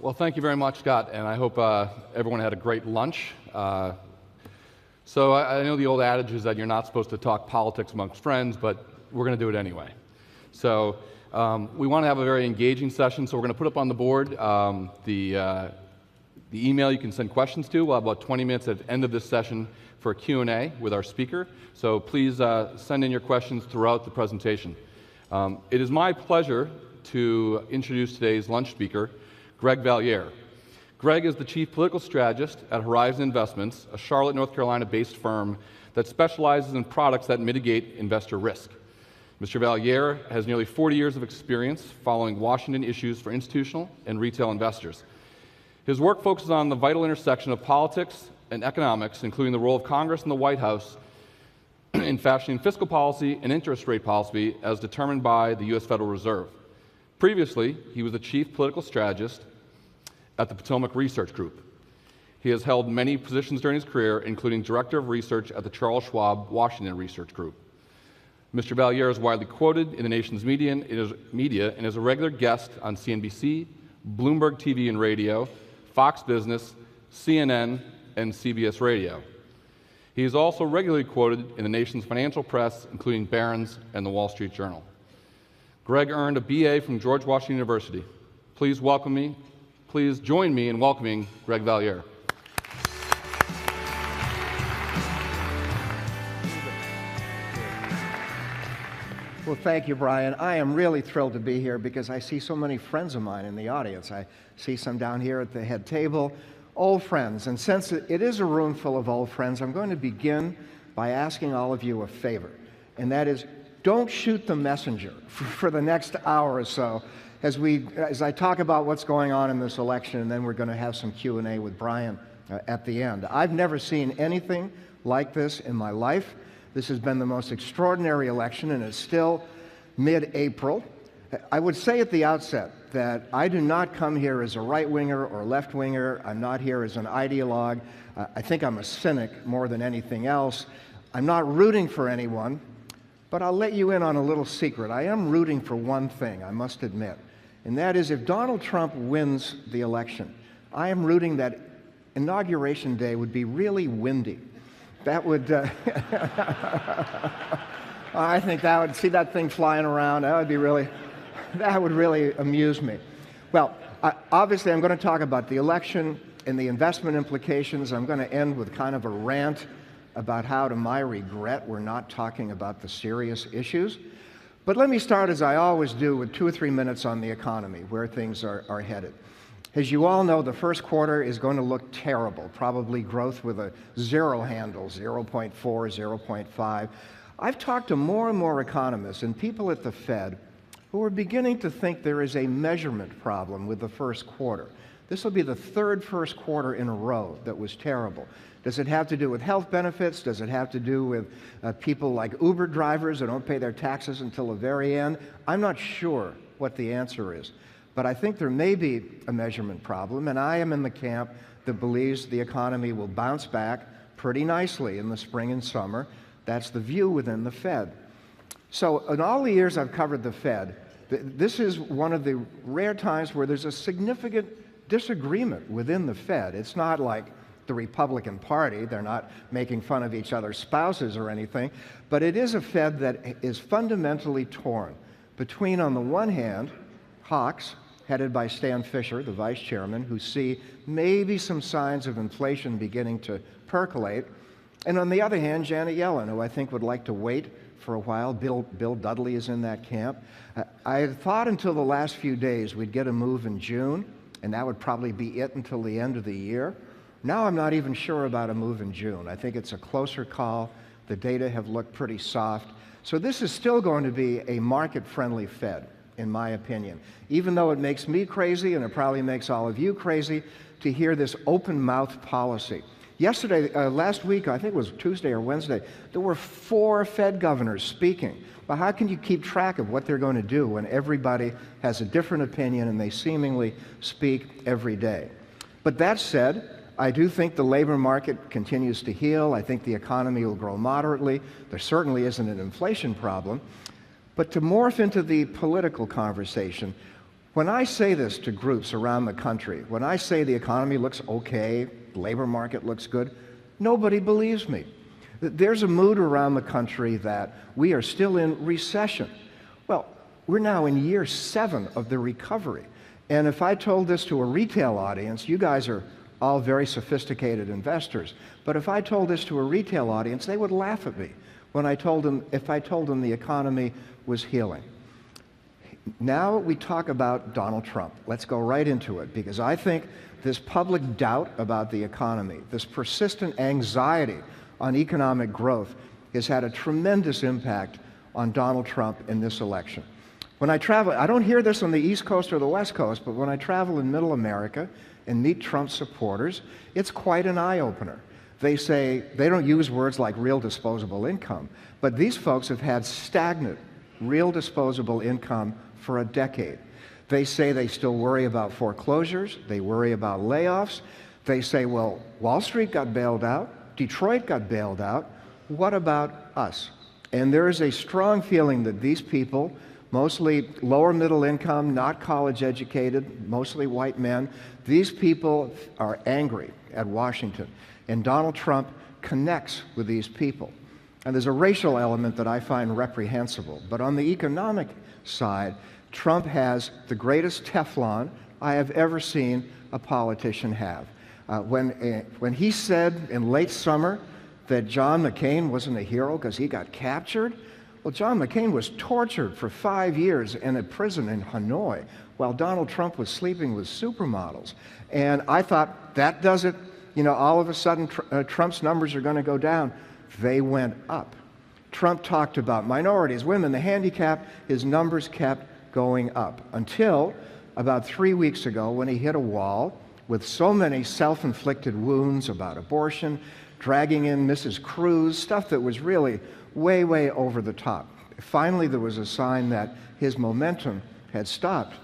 Well, thank you very much, Scott, and I hope everyone had a great lunch. So I know the old adage is that you're not supposed to talk politics amongst friends, but we're going to do it anyway. So we want to have a very engaging session, so we're going to put up on the board the email you can send questions to. We'll have about 20 minutes at the end of this session for a Q&A with our speaker. So please send in your questions throughout the presentation. It is my pleasure to introduce today's lunch speaker, Greg Valliere. Greg is the Chief Political Strategist at Horizon Investments, a Charlotte, North Carolina-based firm that specializes in products that mitigate investor risk. Mr. Valliere has nearly 40 years of experience following Washington issues for institutional and retail investors. His work focuses on the vital intersection of politics and economics, including the role of Congress and the White House in fashioning fiscal policy and interest rate policy as determined by the U.S. Federal Reserve. Previously, he was the Chief Political Strategist at the Potomac Research Group. He has held many positions during his career, including Director of Research at the Charles Schwab Washington Research Group. Mr. Valliere is widely quoted in the nation's media and is a regular guest on CNBC, Bloomberg TV and radio, Fox Business, CNN, and CBS Radio. He is also regularly quoted in the nation's financial press, including Barron's and the Wall Street Journal. Greg earned a BA from George Washington University. Please join me in welcoming Greg Valliere. Well, thank you, Brian. I am really thrilled to be here because I see so many friends of mine in the audience. I see some down here at the head table, old friends. And since it is a room full of old friends, I'm going to begin by asking all of you a favor, and that is don't shoot the messenger for the next hour or so as I talk about what's going on in this election, and then we're going to have some Q&A with Brian at the end. I've never seen anything like this in my life. This has been the most extraordinary election, and it's still mid-April. I would say at the outset that I do not come here as a right-winger or left-winger. I'm not here as an ideologue. I think I'm a cynic more than anything else. I'm not rooting for anyone, but I'll let you in on a little secret. I am rooting for one thing, I must admit, and that is if Donald Trump wins the election, I am rooting that Inauguration Day would be really windy. That would, I think that would, see that thing flying around, that would really amuse me. Well, obviously I'm going to talk about the election and the investment implications. I'm going to end with kind of a rant about how, to my regret, we're not talking about the serious issues. But let me start, as I always do, with 2 or 3 minutes on the economy, where things are headed. As you all know, the first quarter is going to look terrible, probably growth with a zero handle, 0.4, 0.5. I've talked to more and more economists and people at the Fed who are beginning to think there is a measurement problem with the first quarter. This will be the third first quarter in a row that was terrible. Does it have to do with health benefits? Does it have to do with people like Uber drivers who don't pay their taxes until the very end? I'm not sure what the answer is. But I think there may be a measurement problem, and I am in the camp that believes the economy will bounce back pretty nicely in the spring and summer. That's the view within the Fed. So in all the years I've covered the Fed, this is one of the rare times where there's a significant disagreement within the Fed. It's not like the Republican Party. They're not making fun of each other's spouses or anything. But it is a Fed that is fundamentally torn between, on the one hand, hawks, headed by Stan Fisher, the vice chairman, who see maybe some signs of inflation beginning to percolate. And on the other hand, Janet Yellen, who I think would like to wait for a while. Bill Dudley is in that camp. I had thought until the last few days we'd get a move in June, and that would probably be it until the end of the year. Now I'm not even sure about a move in June. I think it's a closer call. The data have looked pretty soft. So this is still going to be a market-friendly Fed, in my opinion, even though it makes me crazy, and it probably makes all of you crazy, to hear this open-mouth policy. Yesterday, last week, I think it was Tuesday or Wednesday, there were 4 Fed governors speaking. But how can you keep track of what they're going to do when everybody has a different opinion and they seemingly speak every day? But that said, I do think the labor market continues to heal. I think the economy will grow moderately. There certainly isn't an inflation problem. But to morph into the political conversation, When I say this to groups around the country, when I say the economy looks okay, the labor market looks good, nobody believes me. There's a mood around the country that we are still in recession. Well, we're now in year 7 of the recovery. And if I told this to a retail audience, you guys are all very sophisticated investors, but if I told this to a retail audience, they would laugh at me when if I told them the economy was healing. Now we talk about Donald Trump. Let's go right into it, because I think this public doubt about the economy, this persistent anxiety on economic growth, has had a tremendous impact on Donald Trump in this election. When I travel, I don't hear this on the East Coast or the West Coast, but when I travel in Middle America and meet Trump supporters, it's quite an eye-opener. They say, they don't use words like real disposable income, but these folks have had stagnant real disposable income for a decade. They say they still worry about foreclosures, they worry about layoffs. They say, well, Wall Street got bailed out, Detroit got bailed out, what about us? And there is a strong feeling that these people, mostly lower middle income, not college educated, mostly white men, these people are angry at Washington. And Donald Trump connects with these people. And there's a racial element that I find reprehensible. But on the economic side, Trump has the greatest Teflon I have ever seen a politician have. When he said in late summer that John McCain wasn't a hero because he got captured, well, John McCain was tortured for 5 years in a prison in Hanoi while Donald Trump was sleeping with supermodels. And I thought, that does it. You know, all of a sudden, Trump's numbers are going to go down. They went up. Trump talked about minorities, women, the handicapped. His numbers kept going up until about 3 weeks ago when he hit a wall with so many self-inflicted wounds about abortion, dragging in Mrs. Cruz, stuff that was really way, way over the top. Finally, there was a sign that his momentum had stopped.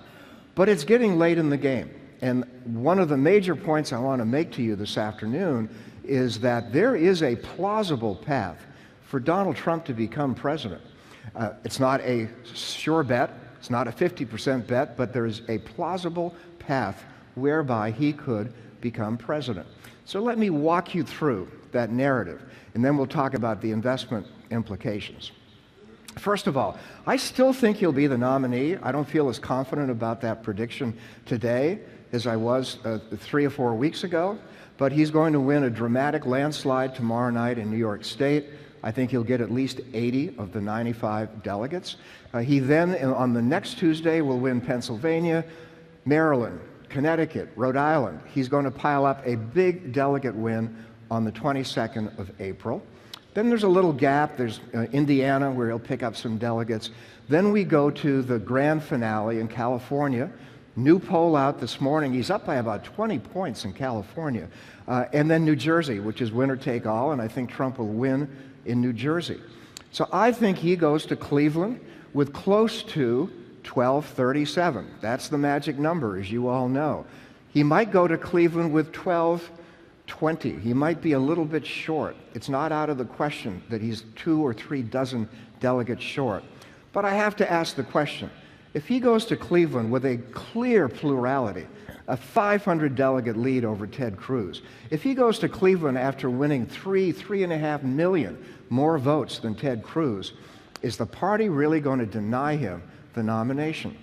But it's getting late in the game. And one of the major points I want to make to you this afternoon is that there is a plausible path for Donald Trump to become president. It's not a sure bet, it's not a 50% bet, but there is a plausible path whereby he could become president. So let me walk you through that narrative, and then we'll talk about the investment implications. First of all, I still think he'll be the nominee. I don't feel as confident about that prediction today as I was 3 or 4 weeks ago, but he's going to win a dramatic landslide tomorrow night in New York State. I think he'll get at least 80 of the 95 delegates. He then, on the next Tuesday, will win Pennsylvania, Maryland, Connecticut, Rhode Island. He's going to pile up a big delegate win on the 22nd of April. Then there's a little gap. There's Indiana, where he'll pick up some delegates. Then we go to the grand finale in California. New poll out this morning. He's up by about 20 points in California. And then New Jersey, which is winner take all, and I think Trump will win in New Jersey. So I think he goes to Cleveland with close to 1237. That's the magic number, as you all know. He might go to Cleveland with 1220. He might be a little bit short. It's not out of the question that he's 2 or 3 dozen delegates short. But I have to ask the question, if he goes to Cleveland with a clear plurality, a 500 delegate lead over Ted Cruz, if he goes to Cleveland after winning 3.5 million more votes than Ted Cruz, is the party really going to deny him the nomination?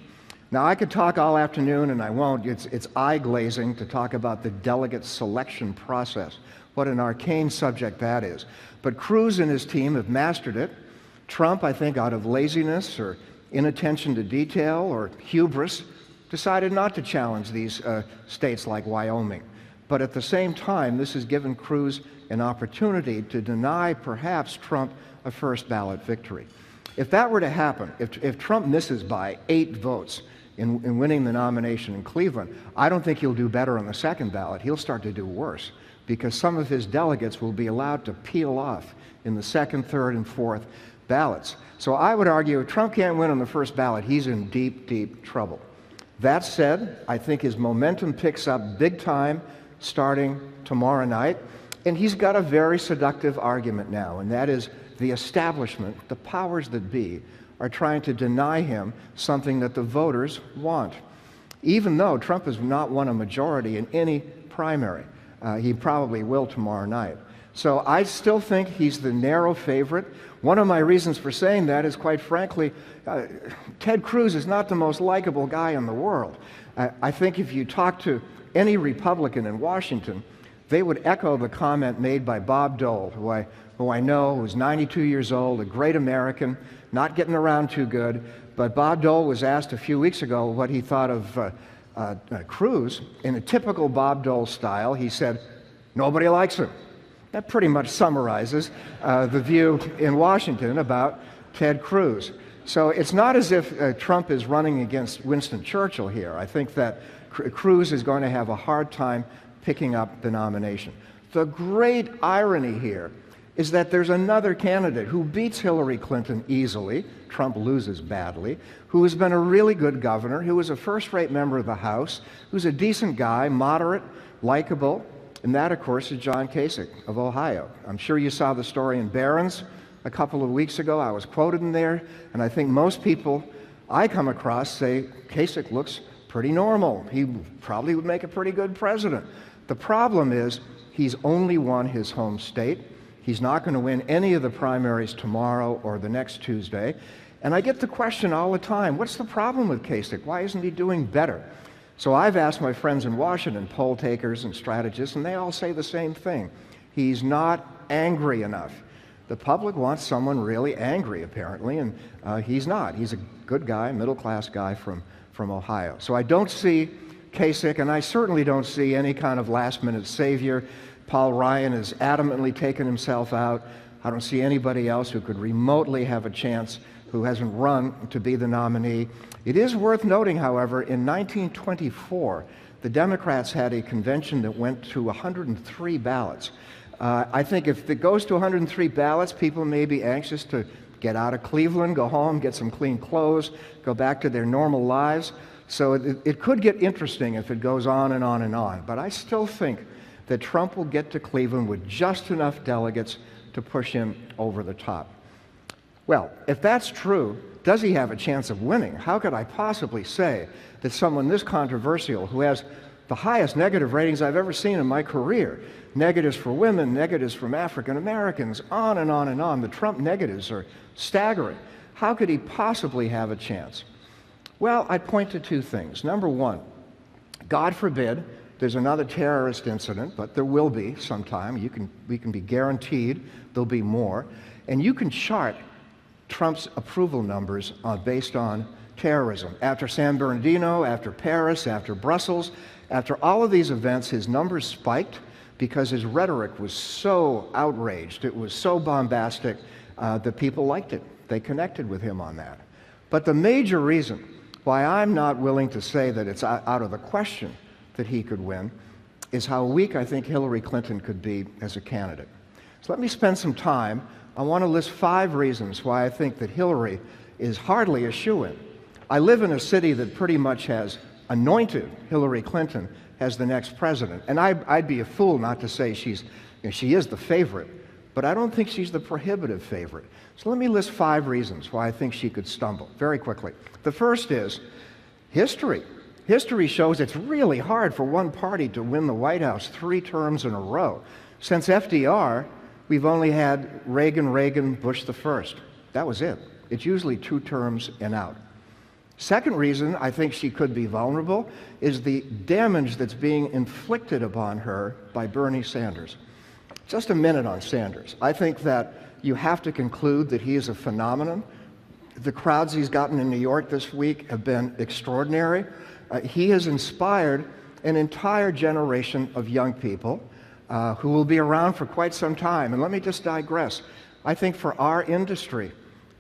Now, I could talk all afternoon, and I won't. It's eye-glazing to talk about the delegate selection process. What an arcane subject that is. But Cruz and his team have mastered it. Trump, I think, out of laziness or inattention to detail or hubris, decided not to challenge these states like Wyoming. But at the same time, this has given Cruz an opportunity to deny perhaps Trump a first ballot victory. If that were to happen, if Trump misses by 8 votes in winning the nomination in Cleveland, I don't think he'll do better on the second ballot. He'll start to do worse because some of his delegates will be allowed to peel off in the second, third, and fourth ballots. So I would argue if Trump can't win on the first ballot, he's in deep, deep trouble. That said, I think his momentum picks up big time starting tomorrow night, and he's got a very seductive argument now, and that is the establishment, the powers that be, are trying to deny him something that the voters want. even though Trump has not won a majority in any primary. He probably will tomorrow night. So I still think he's the narrow favorite. One of my reasons for saying that is, quite frankly, Ted Cruz is not the most likable guy in the world. I think if you talk to any Republican in Washington, they would echo the comment made by Bob Dole, who I know, who's 92 years old, a great American, not getting around too good. But Bob Dole was asked a few weeks ago what he thought of Cruz. In a typical Bob Dole style, he said, nobody likes him. That pretty much summarizes the view in Washington about Ted Cruz. So it's not as if Trump is running against Winston Churchill here. I think that Cruz is going to have a hard time picking up the nomination. The great irony here is that there's another candidate who beats Hillary Clinton easily, Trump loses badly, who has been a really good governor, who is a first-rate member of the House, who's a decent guy, moderate, likable, and that, of course, is John Kasich of Ohio. I'm sure you saw the story in Barron's a couple of weeks ago. I was quoted in there, and I think most people I come across say Kasich looks pretty normal. He probably would make a pretty good president. The problem is he's only won his home state. He's not going to win any of the primaries tomorrow or the next Tuesday. And I get the question all the time, what's the problem with Kasich? Why isn't he doing better? So I've asked my friends in Washington, poll takers and strategists, and they all say the same thing. He's not angry enough. The public wants someone really angry, apparently, and he's not. He's a good guy, middle-class guy from Ohio. So I don't see Kasich, and I certainly don't see any kind of last-minute savior. Paul Ryan has adamantly taken himself out. I don't see anybody else who could remotely have a chance who hasn't run to be the nominee. It is worth noting, however, in 1924, the Democrats had a convention that went to 103 ballots. I think if it goes to 103 ballots, people may be anxious to get out of Cleveland, go home, get some clean clothes, go back to their normal lives. So it could get interesting if it goes on and on and on. But I still think that Trump will get to Cleveland with just enough delegates to push him over the top. Well, if that's true, does he have a chance of winning? How could I possibly say that someone this controversial, who has the highest negative ratings I've ever seen in my career, negatives for women, negatives from African Americans, on and on and on, the Trump negatives are staggering. How could he possibly have a chance? Well, I point to two things. Number one, God forbid there's another terrorist incident, but there will be sometime. We can be guaranteed there'll be more. And you can chart Trump's approval numbers based on terrorism. After San Bernardino, after Paris, after Brussels, after all of these events, his numbers spiked because his rhetoric was so outraged, it was so bombastic that people liked it. They connected with him on that. But the major reason why I'm not willing to say that it's out of the question that he could win is how weak I think Hillary Clinton could be as a candidate. So let me spend some time. I want to list 5 reasons why I think that Hillary is hardly a shoo-in. I live in a city that pretty much has anointed Hillary Clinton as the next president, and I'd be a fool not to say she is the favorite, but I don't think she's the prohibitive favorite. So let me list 5 reasons why I think she could stumble very quickly. The first is history. History shows it's really hard for one party to win the White House 3 terms in a row. Since FDR, we've only had Reagan, Bush the first. That was it. It's usually 2 terms and out. Second reason I think she could be vulnerable is the damage that's being inflicted upon her by Bernie Sanders. Just a minute on Sanders. I think that you have to conclude that he is a phenomenon. The crowds he's gotten in New York this week have been extraordinary. He has inspired an entire generation of young people who will be around for quite some time. And let me just digress. I think for our industry,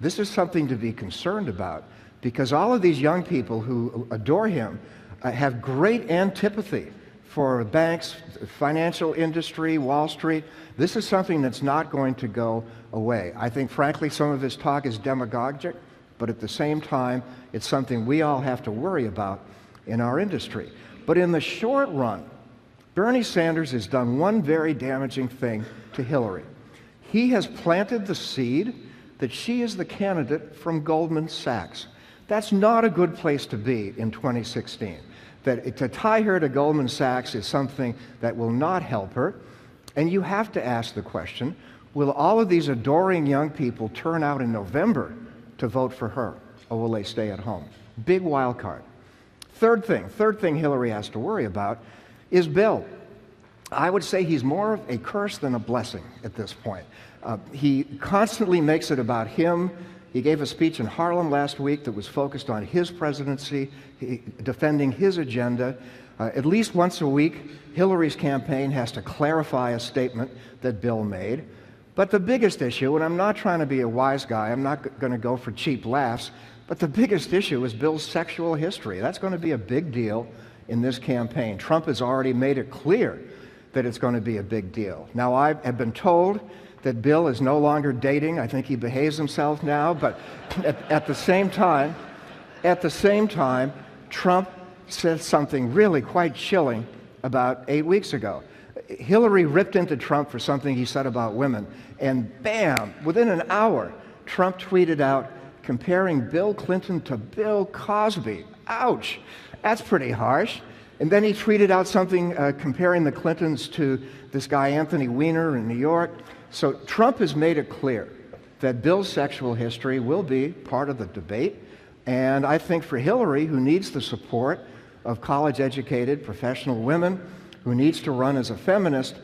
this is something to be concerned about, because all of these young people who adore him have great antipathy for banks, financial industry, Wall Street. This is something that's not going to go away. I think, frankly, some of his talk is demagogic, but at the same time, it's something we all have to worry about in our industry. But in the short run, Bernie Sanders has done one very damaging thing to Hillary. He has planted the seed that she is the candidate from Goldman Sachs. That's not a good place to be in 2016. that to tie her to Goldman Sachs is something that will not help her. And you have to ask the question, will all of these adoring young people turn out in November to vote for her, or will they stay at home? Big wild card. Third thing Hillary has to worry about is Bill. I would say he's more of a curse than a blessing at this point. He constantly makes it about him. He gave a speech in Harlem last week that was focused on his presidency, defending his agenda. At least once a week, Hillary's campaign has to clarify a statement that Bill made. But the biggest issue, and I'm not trying to be a wise guy, I'm not going to go for cheap laughs, but the biggest issue is Bill's sexual history. That's going to be a big deal in this campaign. Trump has already made it clear that it's going to be a big deal. Now, I have been told that Bill is no longer dating. I think he behaves himself now, but at the same time, Trump said something really quite chilling about 8 weeks ago. Hillary ripped into Trump for something he said about women, and bam, within an hour, Trump tweeted out, comparing Bill Clinton to Bill Cosby. Ouch, that's pretty harsh. And then he tweeted out something comparing the Clintons to this guy Anthony Weiner in New York. So Trump has made it clear that Bill's sexual history will be part of the debate. And I think for Hillary, who needs the support of college-educated professional women, who needs to run as a feminist,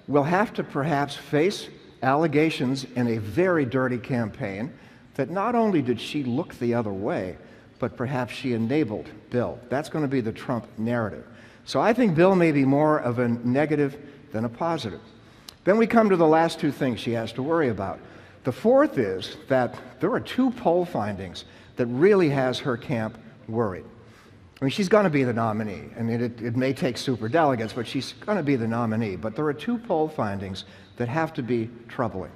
will have to perhaps face allegations in a very dirty campaign that not only did she look the other way, but perhaps she enabled Bill. That's going to be the Trump narrative. So I think Bill may be more of a negative than a positive. Then we come to the last two things she has to worry about. The fourth is that there are two poll findings that really has her camp worried. I mean, she's going to be the nominee. I mean, it may take superdelegates, but she's going to be the nominee. But there are two poll findings that have to be troubling.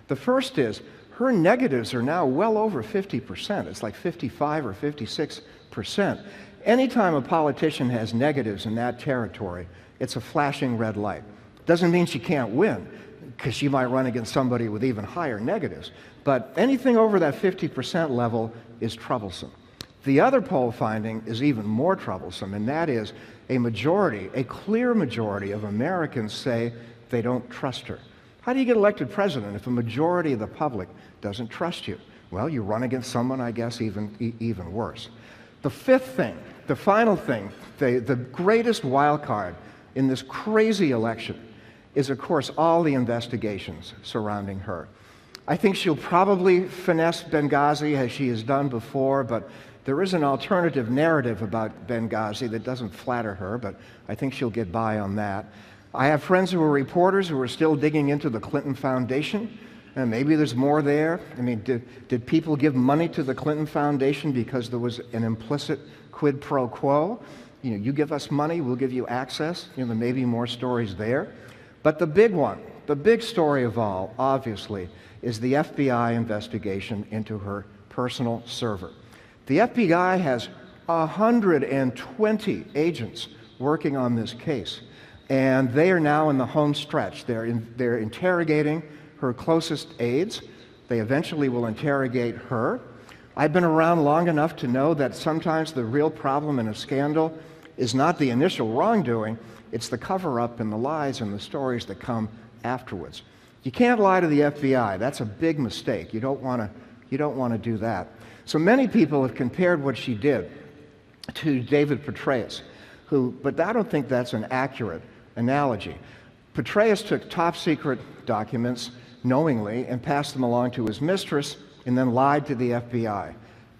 The first is her negatives are now well over 50%. It's like 55 or 56%. Anytime a politician has negatives in that territory, it's a flashing red light. Doesn't mean she can't win, because she might run against somebody with even higher negatives. But anything over that 50% level is troublesome. The other poll finding is even more troublesome, and that is a majority, a clear majority of Americans say they don't trust her. How do you get elected president if a majority of the public doesn't trust you? Well, you run against someone, I guess, even worse. The fifth thing, the final thing, the greatest wild card in this crazy election is, of course, all the investigations surrounding her. I think she'll probably finesse Benghazi as she has done before, but there is an alternative narrative about Benghazi that doesn't flatter her, but I think she'll get by on that. I have friends who are reporters who are still digging into the Clinton Foundation, and maybe there's more there. I mean, did people give money to the Clinton Foundation because there was an implicit quid pro quo? You know, you give us money, we'll give you access. You know, there may be more stories there. But the big one, the big story of all, obviously, is the FBI investigation into her personal server. The FBI has 120 agents working on this case, and they are now in the home stretch. They're interrogating her closest aides. They eventually will interrogate her. I've been around long enough to know that sometimes the real problem in a scandal is not the initial wrongdoing, it's the cover-up and the lies and the stories that come afterwards. You can't lie to the FBI. That's a big mistake. You don't want to do that. So many people have compared what she did to David Petraeus, but I don't think that's an accurate analogy. Petraeus took top-secret documents knowingly and passed them along to his mistress and then lied to the FBI.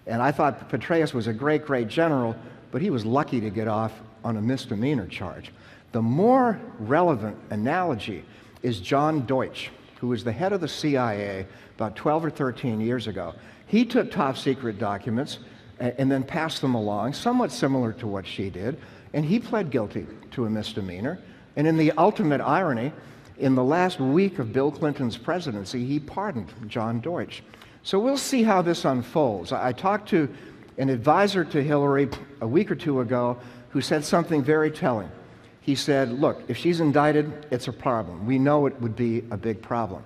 And I thought Petraeus was a great, great general, but he was lucky to get off on a misdemeanor charge. The more relevant analogy is John Deutsch, who was the head of the CIA about 12 or 13 years ago. He took top-secret documents and then passed them along, somewhat similar to what she did, and he pled guilty to a misdemeanor. And in the ultimate irony, in the last week of Bill Clinton's presidency, he pardoned John Deutsch. So we'll see how this unfolds. I talked to an advisor to Hillary a week or two ago who said something very telling. He said, look, if she's indicted, it's a problem. We know it would be a big problem.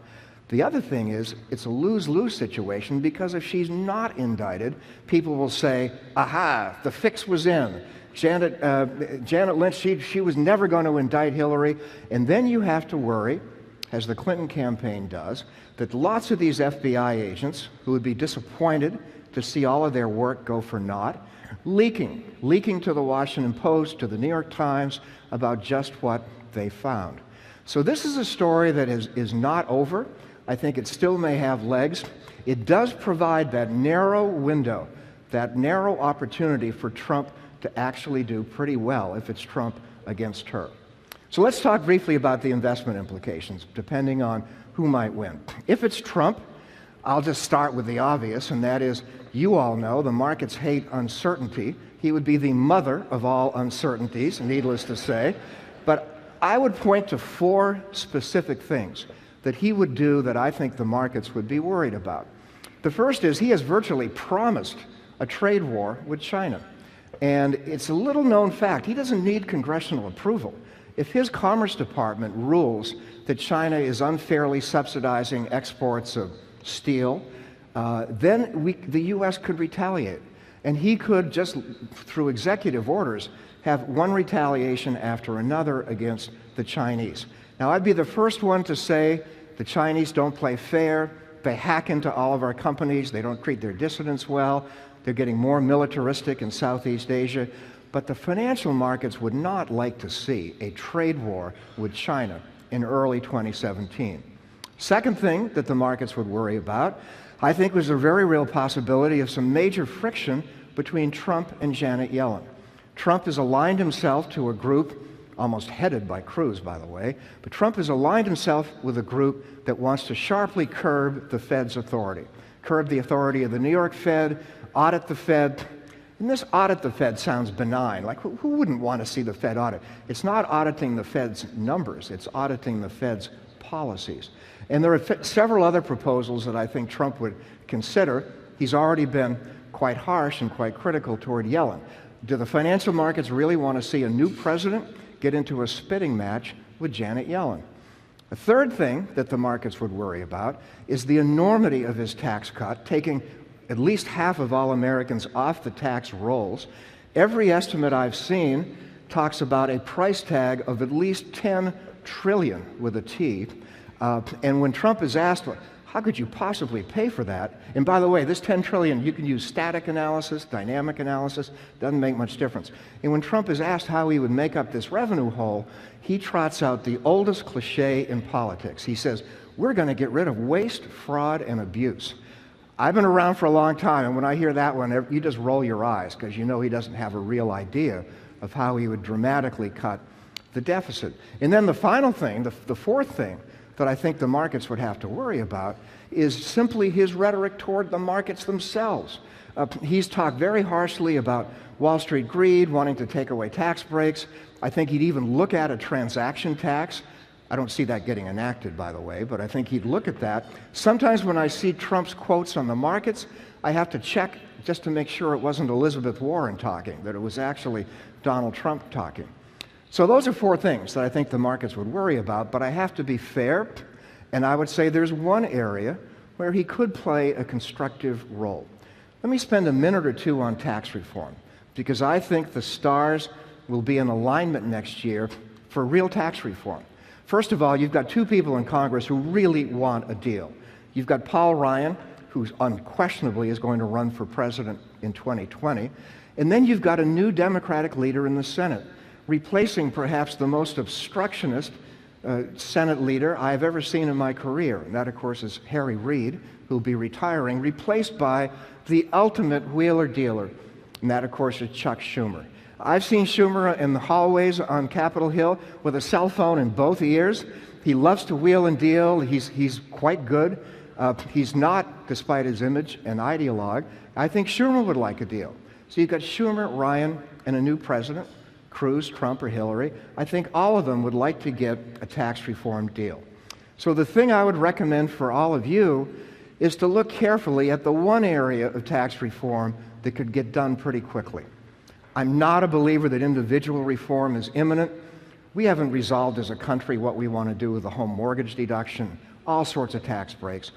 The other thing is, it's a lose-lose situation, because if she's not indicted, people will say, aha, the fix was in. Janet Lynch, she was never going to indict Hillary. And then you have to worry, as the Clinton campaign does, that lots of these FBI agents who would be disappointed to see all of their work go for naught, leaking to the Washington Post, to the New York Times, about just what they found. So this is a story that is not over. I think it still may have legs. It does provide that narrow window, that narrow opportunity for Trump to actually do pretty well if it's Trump against her. So let's talk briefly about the investment implications, depending on who might win. If it's Trump, I'll just start with the obvious, and that is, you all know the markets hate uncertainty. He would be the mother of all uncertainties, needless to say. But I would point to 4 specific things that he would do that I think the markets would be worried about. The first is he has virtually promised a trade war with China. And it's a little known fact, he doesn't need congressional approval. If his Commerce Department rules that China is unfairly subsidizing exports of steel, then the U.S. could retaliate. And he could, just through executive orders, have one retaliation after another against the Chinese. Now, I'd be the first one to say the Chinese don't play fair, they hack into all of our companies, they don't treat their dissidents well, they're getting more militaristic in Southeast Asia. But the financial markets would not like to see a trade war with China in early 2017. Second thing that the markets would worry about, I think, was a very real possibility of some major friction between Trump and Janet Yellen. Trump has aligned himself to a group, almost headed by Cruz, by the way, but Trump has aligned himself with a group that wants to sharply curb the Fed's authority, curb the authority of the New York Fed, audit the Fed. And this audit the Fed sounds benign. Like, who wouldn't want to see the Fed audit? It's not auditing the Fed's numbers, it's auditing the Fed's policies. And there are several other proposals that I think Trump would consider. He's already been quite harsh and quite critical toward Yellen. Do the financial markets really want to see a new president get into a spitting match with Janet Yellen? A third thing that the markets would worry about is the enormity of his tax cut, taking at least half of all Americans off the tax rolls. Every estimate I've seen talks about a price tag of at least 10 trillion with a T. And when Trump is asked, how could you possibly pay for that? And by the way, this 10 trillion, you can use static analysis, dynamic analysis, doesn't make much difference. And when Trump is asked how he would make up this revenue hole, he trots out the oldest cliche in politics. He says, we're going to get rid of waste, fraud, and abuse. I've been around for a long time, and when I hear that one, you just roll your eyes, because you know he doesn't have a real idea of how he would dramatically cut the deficit. And then the final thing, the fourth thing that I think the markets would have to worry about is simply his rhetoric toward the markets themselves. He's talked very harshly about Wall Street greed, wanting to take away tax breaks. I think he'd even look at a transaction tax. I don't see that getting enacted, by the way, but I think he'd look at that. Sometimes when I see Trump's quotes on the markets, I have to check just to make sure it wasn't Elizabeth Warren talking, that it was actually Donald Trump talking. So those are 4 things that I think the markets would worry about, but I have to be fair, and I would say there's one area where he could play a constructive role. Let me spend a minute or two on tax reform, because I think the stars will be in alignment next year for real tax reform. First of all, you've got 2 people in Congress who really want a deal. You've got Paul Ryan, who unquestionably is going to run for president in 2020, and then you've got a new Democratic leader in the Senate, replacing perhaps the most obstructionist Senate leader I've ever seen in my career. And that, of course, is Harry Reid, who'll be retiring, replaced by the ultimate wheeler-dealer. And that, of course, is Chuck Schumer. I've seen Schumer in the hallways on Capitol Hill with a cell phone in both ears. He loves to wheel and deal. He's quite good. He's not, despite his image, an ideologue. I think Schumer would like a deal. So you've got Schumer, Ryan, and a new president, Cruz, Trump, or Hillary. I think all of them would like to get a tax reform deal. So the thing I would recommend for all of you is to look carefully at the one area of tax reform that could get done pretty quickly. I'm not a believer that individual reform is imminent. We haven't resolved as a country what we want to do with the home mortgage deduction, all sorts of tax breaks.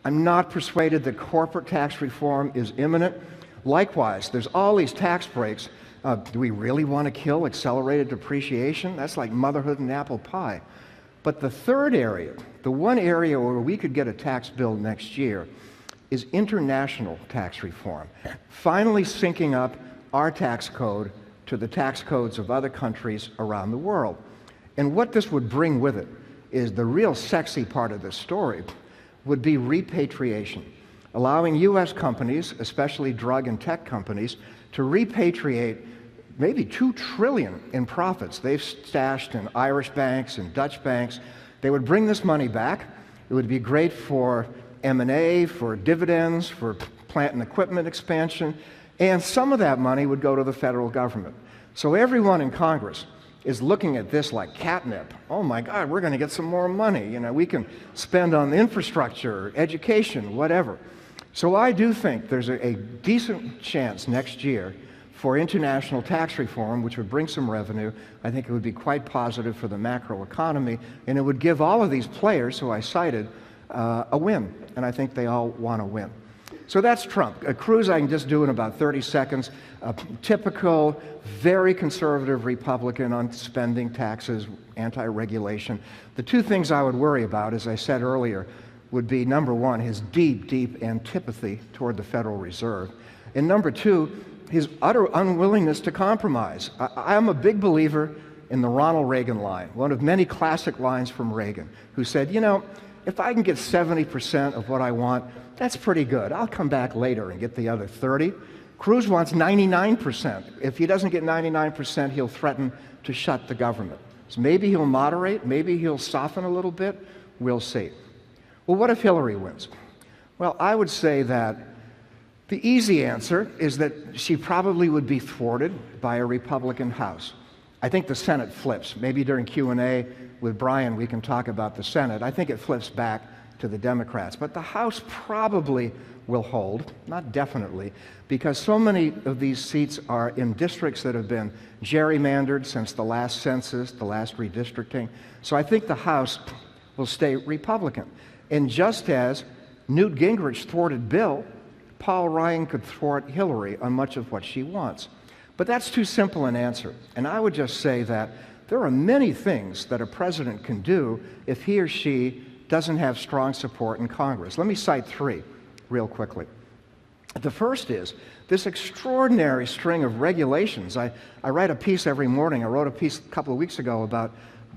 I'm not persuaded that corporate tax reform is imminent. Likewise, there's all these tax breaks Do we really want to kill accelerated depreciation? That's like motherhood and apple pie. But the third area, the one area where we could get a tax bill next year, is international tax reform. Finally syncing up our tax code to the tax codes of other countries around the world. And what this would bring with it is the real sexy part of this story would be repatriation, allowing U.S. companies, especially drug and tech companies, to repatriate maybe $2 trillion in profits they've stashed in Irish banks and Dutch banks. They would bring this money back. It would be great for M&A, for dividends, for plant and equipment expansion, and some of that money would go to the federal government. So everyone in Congress is looking at this like catnip. Oh my God, we're going to get some more money. You know, we can spend on infrastructure, education, whatever. So I do think there's a decent chance next year for international tax reform, which would bring some revenue. I think it would be quite positive for the macro economy, and it would give all of these players who I cited a win, and I think they all want to win. So that's Trump. Cruz I can just do in about 30 seconds. A typical, very conservative Republican on spending, taxes, anti-regulation. The two things I would worry about, as I said earlier, would be, number one, his deep, deep antipathy toward the Federal Reserve, and number two, his utter unwillingness to compromise. I'm a big believer in the Ronald Reagan line, one of many classic lines from Reagan, who said, you know, if I can get 70% of what I want, that's pretty good. I'll come back later and get the other 30. Cruz wants 99%. If he doesn't get 99%, he'll threaten to shut the government. So maybe he'll moderate, maybe he'll soften a little bit. We'll see. Well, what if Hillary wins? Well, I would say that the easy answer is that she probably would be thwarted by a Republican House. I think the Senate flips. Maybe during Q&A with Brian we can talk about the Senate. I think it flips back to the Democrats. But the House probably will hold, not definitely, because so many of these seats are in districts that have been gerrymandered since the last census, the last redistricting. So I think the House will stay Republican. And just as Newt Gingrich thwarted Bill, Paul Ryan could thwart Hillary on much of what she wants. But that's too simple an answer. And I would just say that there are many things that a president can do if he or she doesn't have strong support in Congress. Let me cite three real quickly. The first is this extraordinary string of regulations. I write a piece every morning. I wrote a piece a couple of weeks ago about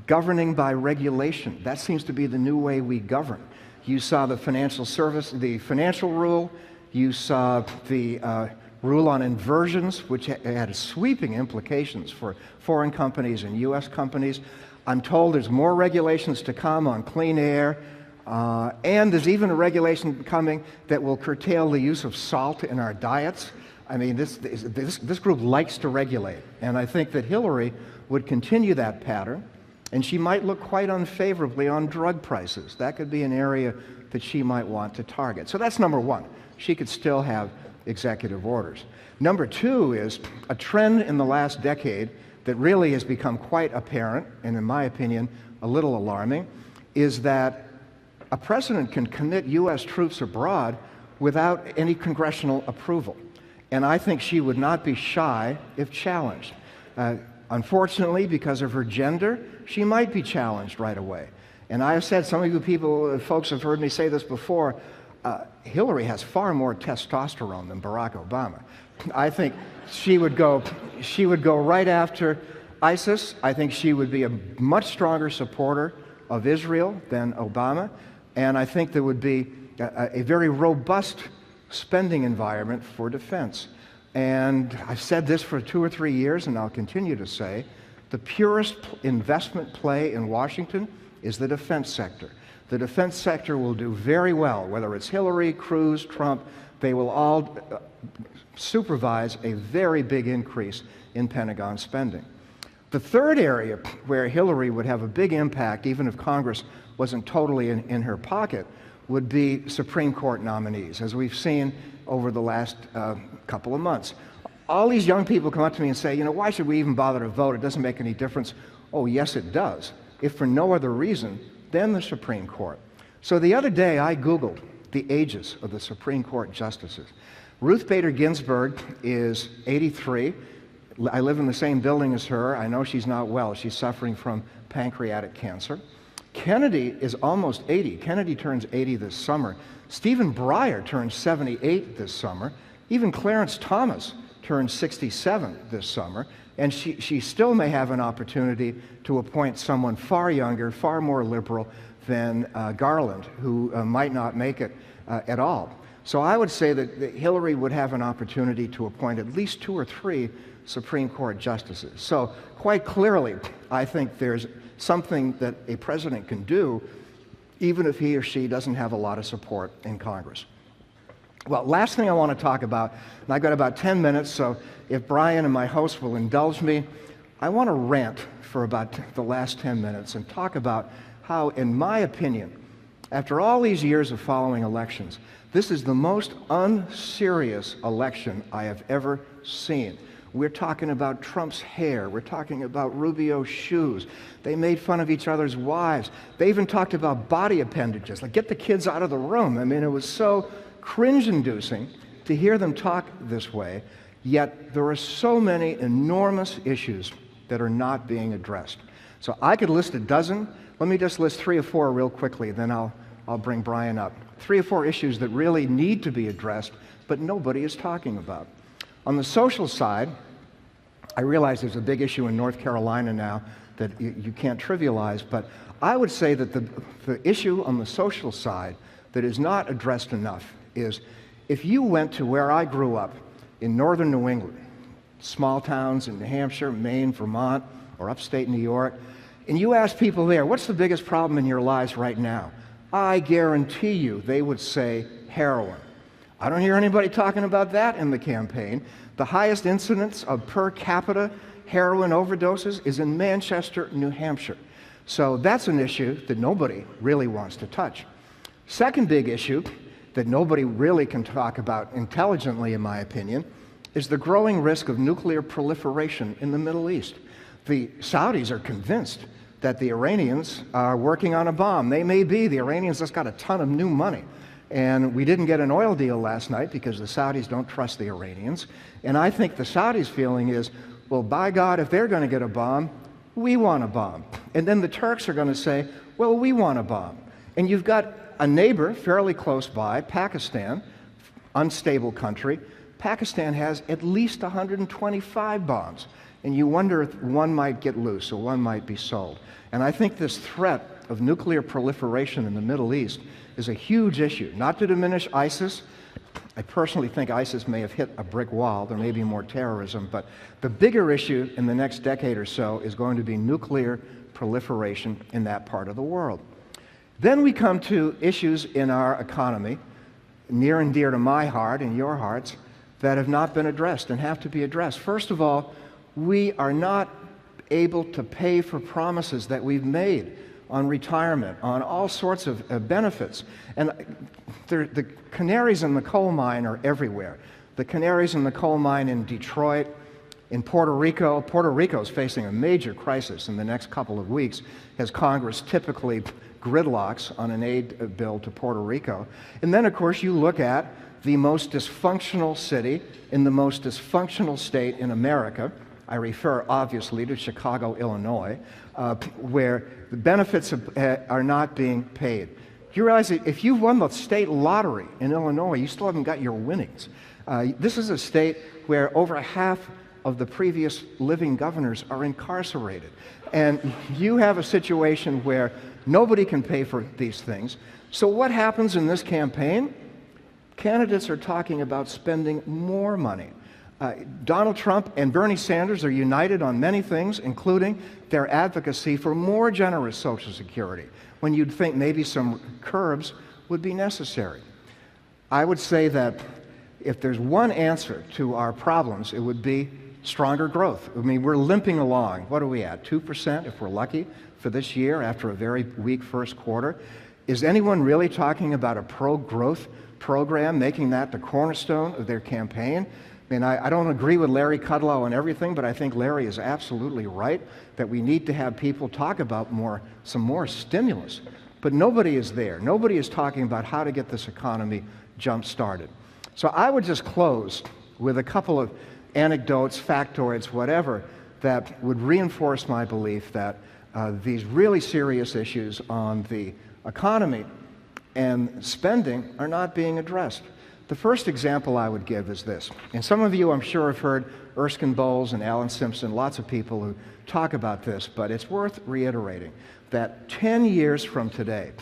governing by regulation. That seems to be the new way we govern. You saw the financial rule. You saw the rule on inversions, which had sweeping implications for foreign companies and U.S. companies. I'm told there's more regulations to come on clean air, and there's even a regulation coming that will curtail the use of salt in our diets. I mean, this group likes to regulate, and I think that Hillary would continue that pattern, and she might look quite unfavorably on drug prices. That could be an area that she might want to target. So that's number one. She could still have executive orders. Number two is a trend in the last decade that really has become quite apparent, and in my opinion, a little alarming, is that a president can commit U.S. troops abroad without any congressional approval. And I think she would not be shy if challenged. Unfortunately, because of her gender, she might be challenged right away. And I have said, some of you folks have heard me say this before, Hillary has far more testosterone than Barack Obama. I think she would go right after ISIS. I think she would be a much stronger supporter of Israel than Obama. And I think there would be a very robust spending environment for defense. And I've said this for 2 or 3 years, and I'll continue to say, the purest investment play in Washington is the defense sector. The defense sector will do very well, whether it's Hillary, Cruz, Trump. They will all supervise a very big increase in Pentagon spending. The third area where Hillary would have a big impact, even if Congress wasn't totally in her pocket, would be Supreme Court nominees, as we've seen over the last couple of months. All these young people come up to me and say, you know, why should we even bother to vote? It doesn't make any difference. Oh, yes, it does. If for no other reason than the Supreme Court. So the other day I Googled the ages of the Supreme Court justices. Ruth Bader Ginsburg is 83. I live in the same building as her. I know she's not well. She's suffering from pancreatic cancer. Kennedy is almost 80. Kennedy turns 80 this summer. Stephen Breyer turns 78 this summer. Even Clarence Thomas turns 67 this summer. And she still may have an opportunity to appoint someone far younger, far more liberal than Garland, who might not make it at all. So I would say that Hillary would have an opportunity to appoint at least 2 or 3 Supreme Court justices. So quite clearly, I think there's something that a president can do, even if he or she doesn't have a lot of support in Congress. Well, last thing I want to talk about, and I've got about 10 minutes, so if Brian and my host will indulge me, I want to rant for about the last 10 minutes and talk about how, in my opinion, after all these years of following elections, this is the most unserious election I have ever seen. We're talking about Trump's hair. We're talking about Rubio's shoes. They made fun of each other's wives. They even talked about body appendages, like get the kids out of the room. I mean, it was so cringe-inducing to hear them talk this way, yet there are so many enormous issues that are not being addressed. So I could list a dozen. Let me just list 3 or 4 real quickly, then I'll bring Brian up. 3 or 4 issues that really need to be addressed, but nobody is talking about. On the social side, I realize there's a big issue in North Carolina now that you can't trivialize, but I would say that the issue on the social side that is not addressed enough is if you went to where I grew up in northern New England, small towns in New Hampshire, Maine, Vermont, or upstate New York, and you ask people there, what's the biggest problem in your lives right now? I guarantee you they would say heroin. I don't hear anybody talking about that in the campaign. The highest incidence of per capita heroin overdoses is in Manchester, New Hampshire. So that's an issue that nobody really wants to touch. Second big issue that nobody really can talk about intelligently, in my opinion, is the growing risk of nuclear proliferation in the Middle East. The Saudis are convinced that the Iranians are working on a bomb. They may be. The Iranians just got a ton of new money. And we didn't get an oil deal last night because the Saudis don't trust the Iranians. And I think the Saudis' feeling is, well, by God, if they're going to get a bomb, we want a bomb. And then the Turks are going to say, well, we want a bomb. And you've got a neighbor fairly close by, Pakistan, unstable country. Pakistan has at least 125 bombs. And you wonder if one might get loose or one might be sold. And I think this threat of nuclear proliferation in the Middle East is a huge issue. Not to diminish ISIS. I personally think ISIS may have hit a brick wall. There may be more terrorism. But the bigger issue in the next decade or so is going to be nuclear proliferation in that part of the world. Then we come to issues in our economy, near and dear to my heart and your hearts, that have not been addressed and have to be addressed. First of all, we are not able to pay for promises that we've made on retirement, on all sorts of benefits. And the canaries in the coal mine are everywhere. The canaries in the coal mine in Detroit, in Puerto Rico. Puerto Rico is facing a major crisis in the next couple of weeks as Congress typically gridlocks on an aid bill to Puerto Rico. And then, of course, you look at the most dysfunctional city in the most dysfunctional state in America. I refer, obviously, to Chicago, Illinois, where the benefits are not being paid. You realize that if you've won the state lottery in Illinois, you still haven't got your winnings. This is a state where over half of the previous living governors are incarcerated. And you have a situation where nobody can pay for these things. So what happens in this campaign? Candidates are talking about spending more money. Donald Trump and Bernie Sanders are united on many things, including their advocacy for more generous Social Security, when you'd think maybe some curbs would be necessary. I would say that if there's one answer to our problems, it would be stronger growth. I mean, we're limping along. What are we at? 2% if we're lucky for this year after a very weak first quarter. Is anyone really talking about a pro-growth program, making that the cornerstone of their campaign? I mean, I don't agree with Larry Kudlow on everything, but I think Larry is absolutely right that we need to have people talk about some more stimulus. But nobody is there. Nobody is talking about how to get this economy jump-started. So I would just close with a couple of anecdotes, factoids, whatever, that would reinforce my belief that these really serious issues on the economy and spending are not being addressed. The first example I would give is this, and some of you I'm sure have heard Erskine Bowles and Alan Simpson, lots of people who talk about this, but it's worth reiterating that 10 years from today,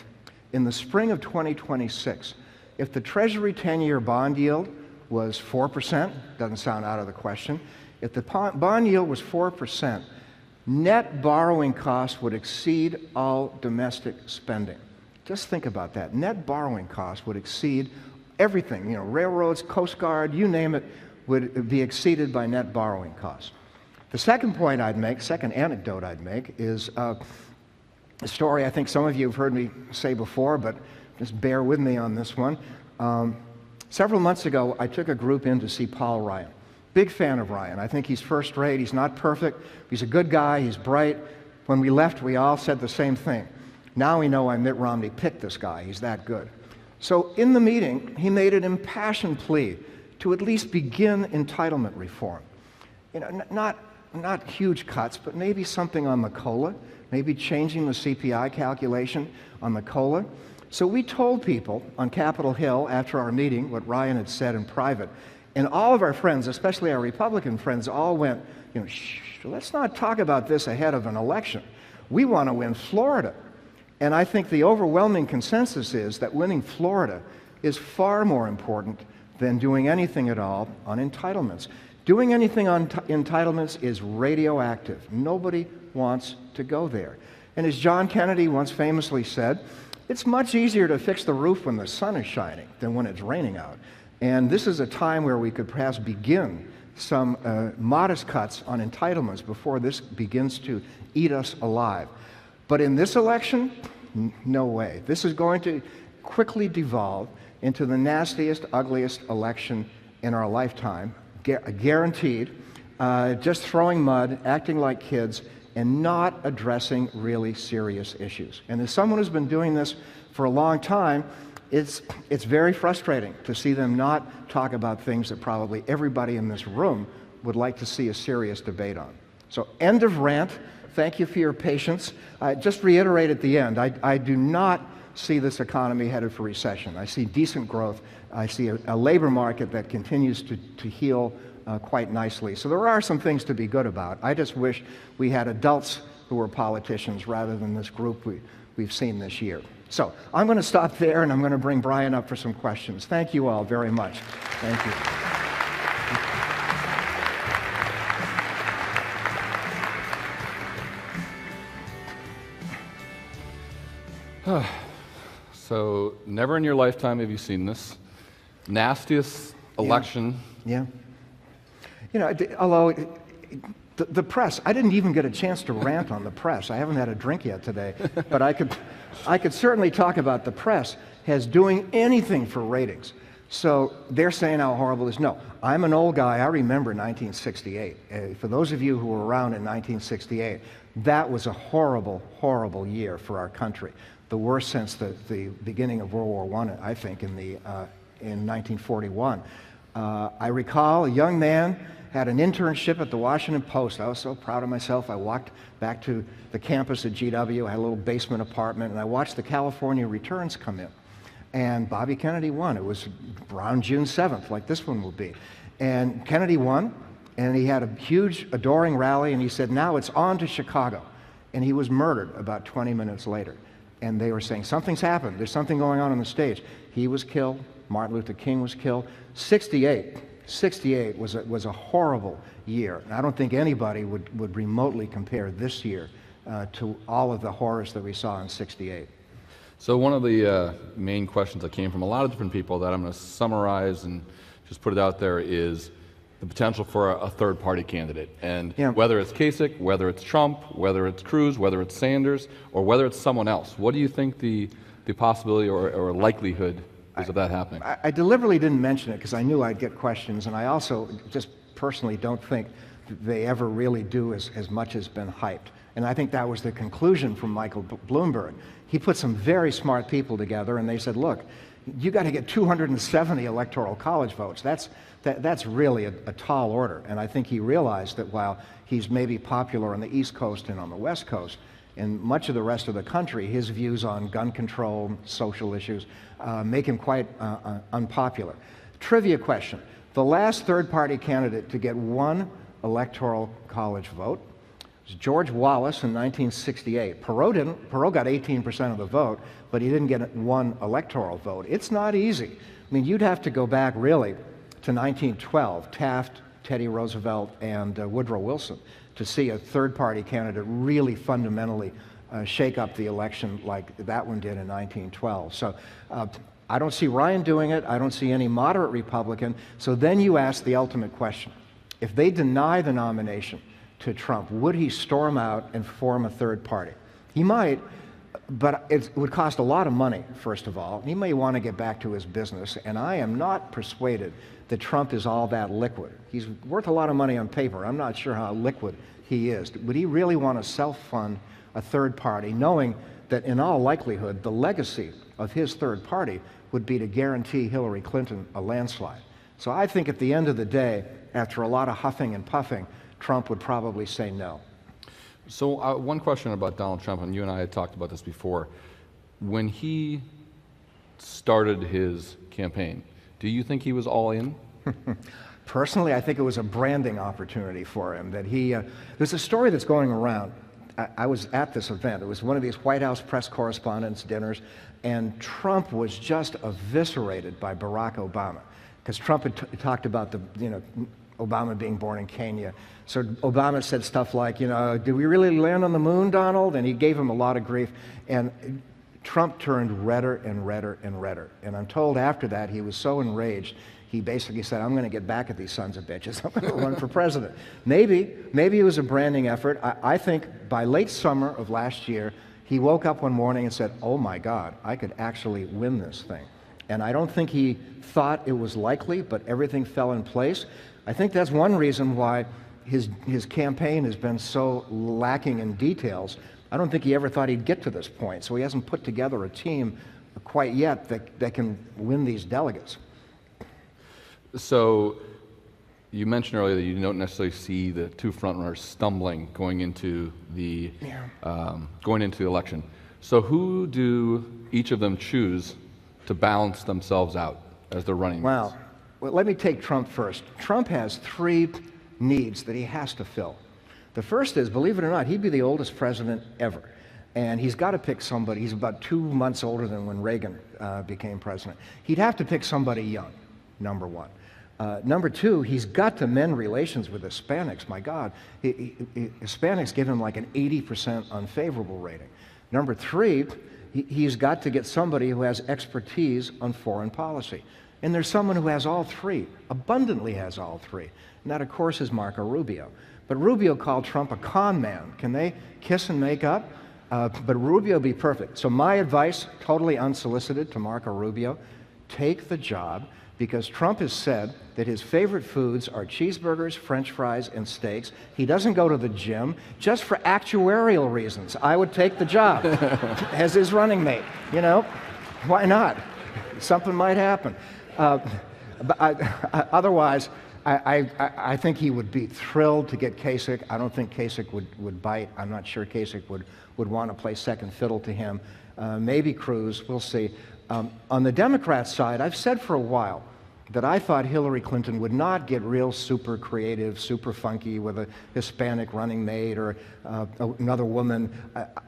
in the spring of 2026, if the Treasury 10-year bond yield was 4%, doesn't sound out of the question, if the bond yield was 4%, net borrowing costs would exceed all domestic spending. Just think about that. Net borrowing costs would exceed everything, railroads, Coast Guard, you name it, would be exceeded by net borrowing costs. The second point I'd make, second anecdote I'd make, is a story I think some of you have heard me say before, but just bear with me on this one. Several months ago, I took a group in to see Paul Ryan. Big fan of Ryan. I think he's first rate. He's not perfect. He's a good guy. He's bright. When we left, we all said the same thing. Now we know why Mitt Romney picked this guy. He's that good. So in the meeting, he made an impassioned plea to at least begin entitlement reform. Not huge cuts, but maybe something on the COLA, maybe changing the CPI calculation on the COLA. So we told people on Capitol Hill after our meeting what Ryan had said in private, and all of our friends, especially our Republican friends, all went, shh, let's not talk about this ahead of an election. We want to win Florida. And I think the overwhelming consensus is that winning Florida is far more important than doing anything at all on entitlements. Doing anything on entitlements is radioactive. Nobody wants to go there. And as John Kennedy once famously said, it's much easier to fix the roof when the sun is shining than when it's raining out. And this is a time where we could perhaps begin some modest cuts on entitlements before this begins to eat us alive. But in this election, no way. This is going to quickly devolve into the nastiest, ugliest election in our lifetime, guaranteed, just throwing mud, acting like kids, and not addressing really serious issues. And as someone who's been doing this for a long time, it's very frustrating to see them not talk about things that probably everybody in this room would like to see a serious debate on. So end of rant. Thank you for your patience. Just reiterate at the end, I do not see this economy headed for recession. I see decent growth. I see a labor market that continues to heal quite nicely. So there are some things to be good about. I just wish we had adults who were politicians rather than this group we've seen this year. So I'm going to stop there, and I'm going to bring Brian up for some questions. Thank you all very much. Thank you. So never in your lifetime have you seen this. Nastiest election. Yeah. Although the press, I didn't even get a chance to rant on the press. I haven't had a drink yet today, but I could certainly talk about the press as doing anything for ratings. So they're saying how horrible it is. No, I'm an old guy. I remember 1968. For those of you who were around in 1968, that was a horrible, horrible year for our country. The worst since the beginning of World War I think, in 1941. I recall a young man had an internship at the Washington Post. I was so proud of myself. I walked back to the campus at GW. I had a little basement apartment, and I watched the California returns come in. And Bobby Kennedy won. It was around June 7th, like this one will be. And Kennedy won, and he had a huge, adoring rally, and he said, now it's on to Chicago. And he was murdered about 20 minutes later. And they were saying, something's happened. There's something going on the stage. He was killed. Martin Luther King was killed. 68 was a horrible year. And I don't think anybody would remotely compare this year to all of the horrors that we saw in 68. So one of the main questions that came from a lot of different people that I'm going to summarize and just put it out there is the potential for a third-party candidate. And whether it's Kasich, whether it's Trump, whether it's Cruz, whether it's Sanders, or whether it's someone else, what do you think the possibility or likelihood is of that happening? I deliberately didn't mention it because I knew I'd get questions, and I also just personally don't think they ever really do as much as been hyped. And I think that was the conclusion from Michael Bloomberg. He put some very smart people together, and they said, look, you got to get 270 electoral college votes. That's really a tall order. And I think he realized that while he's maybe popular on the East Coast and on the West Coast, in much of the rest of the country, his views on gun control, social issues, make him quite unpopular. Trivia question. The last third-party candidate to get one electoral college vote was George Wallace in 1968. Perot got 18% of the vote, but he didn't get one electoral vote. It's not easy. I mean, you'd have to go back really to 1912, Taft, Teddy Roosevelt, and Woodrow Wilson, to see a third-party candidate really fundamentally shake up the election like that one did in 1912. So I don't see Ryan doing it. I don't see any moderate Republican. So then you ask the ultimate question. If they deny the nomination to Trump, would he storm out and form a third party? He might, but it would cost a lot of money, first of all. He may want to get back to his business, and I am not persuaded that Trump is all that liquid. He's worth a lot of money on paper. I'm not sure how liquid he is. Would he really want to self-fund a third party, knowing that in all likelihood the legacy of his third party would be to guarantee Hillary Clinton a landslide? So I think at the end of the day, after a lot of huffing and puffing, Trump would probably say no. So one question about Donald Trump, and you and I had talked about this before. When he started his campaign, do you think he was all in? Personally, I think it was a branding opportunity for him. That there's a story that's going around. I was at this event. It was one of these White House press correspondents' dinners, and Trump was just eviscerated by Barack Obama, because Trump had talked about Obama being born in Kenya. So Obama said stuff like, did we really land on the moon, Donald? And he gave him a lot of grief. And Trump turned redder and redder and redder. And I'm told after that he was so enraged, he basically said, I'm going to get back at these sons of bitches. I'm going to run for president. Maybe it was a branding effort. I think by late summer of last year, he woke up one morning and said, oh my God, I could actually win this thing. And I don't think he thought it was likely, but everything fell in place. I think that's one reason why his campaign has been so lacking in details. I don't think he ever thought he'd get to this point, so he hasn't put together a team quite yet that can win these delegates. So you mentioned earlier that you don't necessarily see the two frontrunners stumbling going into the election. So who do each of them choose to balance themselves out as they're running? Well, let me take Trump first. Trump has three needs that he has to fill. The first is, believe it or not, he'd be the oldest president ever. And he's got to pick somebody. He's about 2 months older than when Reagan became president. He'd have to pick somebody young, number one. Number two, he's got to mend relations with Hispanics. My God, Hispanics give him like an 80% unfavorable rating. Number three, he's got to get somebody who has expertise on foreign policy. And there's someone who has all three, abundantly has all three. And that, of course, is Marco Rubio. But Rubio called Trump a con man. Can they kiss and make up? But Rubio be perfect. So my advice, totally unsolicited, to Marco Rubio, take the job, because Trump has said that his favorite foods are cheeseburgers, French fries, and steaks. He doesn't go to the gym just for actuarial reasons. I would take the job as his running mate. Why not? Something might happen. Otherwise, I think he would be thrilled to get Kasich. I don't think Kasich would bite. I'm not sure Kasich would want to play second fiddle to him. Maybe Cruz, we'll see. On the Democrat side, I've said for a while that I thought Hillary Clinton would not get real super creative, super funky with a Hispanic running mate or another woman.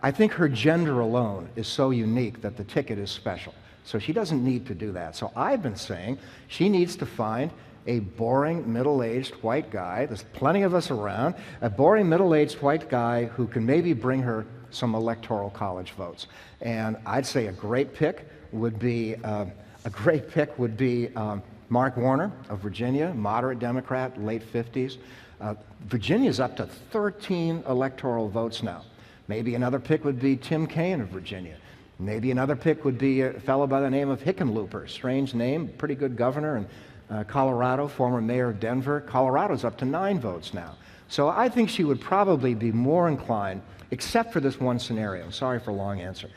I think her gender alone is so unique that the ticket is special. So she doesn't need to do that. So I've been saying she needs to find a boring, middle-aged white guy. There's plenty of us around. A boring, middle-aged white guy who can maybe bring her some electoral college votes. And I'd say a great pick would be Mark Warner of Virginia, moderate Democrat, late 50s. Virginia's up to 13 electoral votes now. Maybe another pick would be Tim Kaine of Virginia. Maybe another pick would be a fellow by the name of Hickenlooper. Strange name, pretty good governor in Colorado, former mayor of Denver. Colorado's up to 9 votes now. So I think she would probably be more inclined, except for this one scenario. Sorry for a long answer.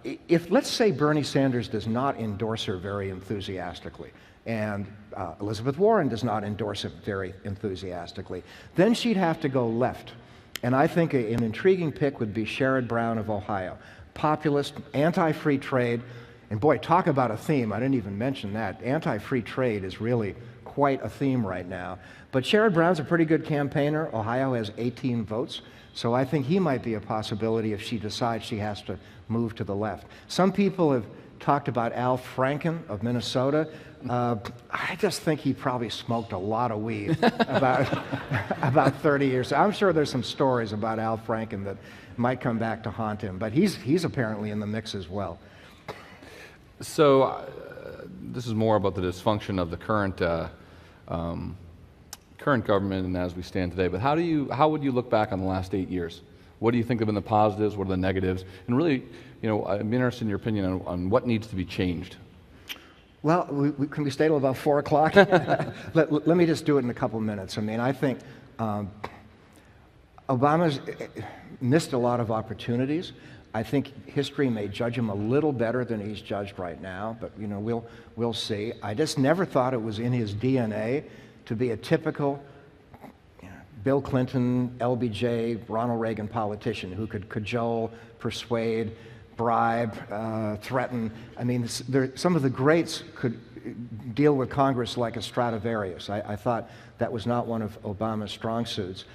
If, let's say, Bernie Sanders does not endorse her very enthusiastically, and Elizabeth Warren does not endorse it very enthusiastically, then she'd have to go left. And I think an intriguing pick would be Sherrod Brown of Ohio. Populist, anti-free trade, and boy, talk about a theme. I didn't even mention that. Anti-free trade is really quite a theme right now. But Sherrod Brown's a pretty good campaigner. Ohio has 18 votes. So I think he might be a possibility if she decides she has to move to the left. Some people have talked about Al Franken of Minnesota. I just think he probably smoked a lot of weed about 30 years. I'm sure there's some stories about Al Franken that might come back to haunt him, but he's apparently in the mix as well. So this is more about the dysfunction of the current government and as we stand today. But how would you look back on the last 8 years? What do you think have been the positives? What are the negatives? And really, I'm interested in your opinion on what needs to be changed. Well, can we stay till about 4 o'clock? let me just do it in a couple minutes. I mean, I think Obama's missed a lot of opportunities. I think history may judge him a little better than he's judged right now, but we'll see. I just never thought it was in his DNA to be a typical Bill Clinton, LBJ, Ronald Reagan politician who could cajole, persuade, bribe, threaten. I mean, some of the greats could deal with Congress like a Stradivarius. I thought that was not one of Obama's strong suits.